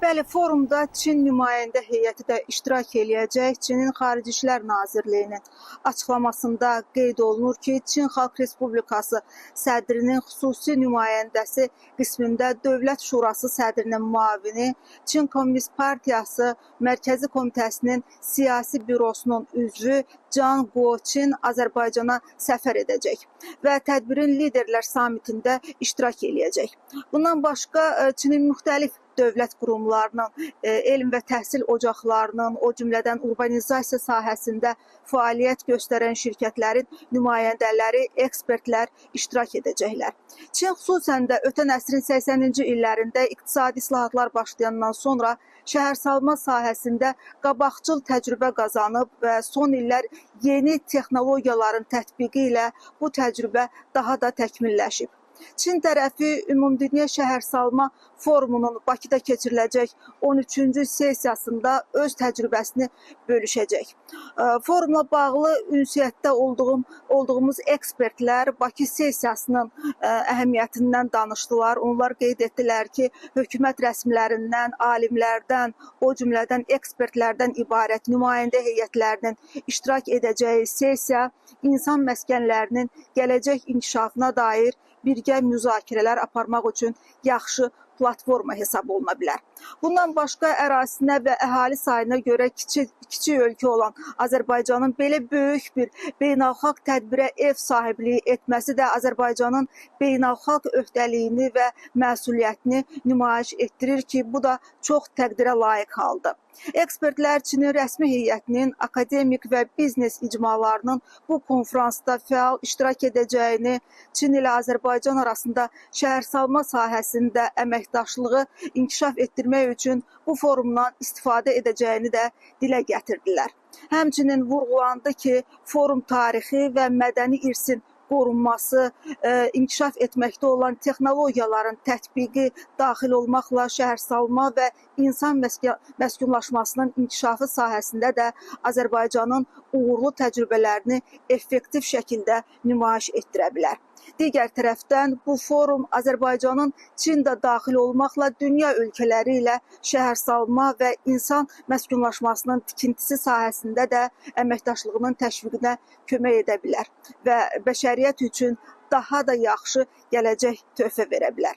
Bəli, forumda Çin nümayəndə heyəti də iştirak eləyəcək. Çinin Xarici İşlər Nazirliyinin açıqlamasında qeyd olunur ki, Çin Xalq Respublikası sədrinin xüsusi nümayəndəsi qismində Dövlət Şurası sədrinin müavini, Çin Komünist Partiyası Mərkəzi Komitəsinin siyasi bürosunun üzvü Can Guoqin Azərbaycana səfər edəcək və tədbirin liderlər samitində iştirak eləyəcək. Bundan başqa Çinin müxtəlif dövlət qurumlarının, elm və təhsil ocaqlarının, o cümlədən urbanizasiya sahəsində fəaliyyət göstərən şirkətlərin nümayəndələri, ekspertlər iştirak edəcəklər. Çin xüsusən də ötən əsrin 80-ci illərində iqtisadi islahatlar başlayandan sonra şəhərsalma sahəsində qabaqcıl təcrübə qazanıb və son illər yeni texnologiyaların tətbiqi ilə bu təcrübə daha da təkmilləşib. Çin tərəfi Ümumdünya Şəhərsalma Forumunun Bakıda keçiriləcək 13-cü sessiyasında öz təcrübəsini bölüşəcək. Forumla bağlı ünsiyyətdə olduğumuz ekspertlər Bakı sessiyasının əhəmiyyətindən danışdılar. Onlar qeyd etdilər ki, hökumət rəsmilərindən, alimlərdən, o cümlədən ekspertlərdən ibarət nümayəndə heyətlərinin iştirak edəcəyi sessiya insan məskənlərinin gələcək inkişafına dair birgə müzakirələr aparmaq üçün yaxşı platforma hesab oluna bilər. Bundan başqa ərazisinə və əhali sayına görə kiçik ölkə olan Azərbaycanın belə böyük bir beynəlxalq tədbirə ev sahibliyi etməsi də Azərbaycanın beynəlxalq öhdəliyini və məsuliyyətini nümayiş etdirir ki, bu da çox təqdirə layiq haldır. Ekspertlər Çinin rəsmi heyətinin akademik və biznes icmalarının bu konfransda fəal iştirak edəcəyini, Çin ilə Azərbaycan arasında şəhərsalma sahəsində əməkdaşlığı inkişaf etdirmək üçün bu forumdan istifadə edəcəyini də dilə gətirdilər. Həmçinin vurğulandı ki, forum tarixi və mədəni irsin qorunması, inkişaf etməkdə olan texnologiyaların tətbiqi daxil olmaqla şəhərsalma və insan məskunlaşmasının inkişafı sahəsində də Azərbaycanın uğurlu təcrübələrini effektiv şəkildə nümayiş etdirə bilər. Digər tərəfdən bu forum Azərbaycanın Çində daxil olmaqla dünya ölkələri ilə şəhərsalma və insan məskunlaşmasının tikintisi sahəsində də əməkdaşlığının təşviqinə kömək edə bilər və bəşəriyyət üçün daha da yaxşı gələcək töhfə verə bilər.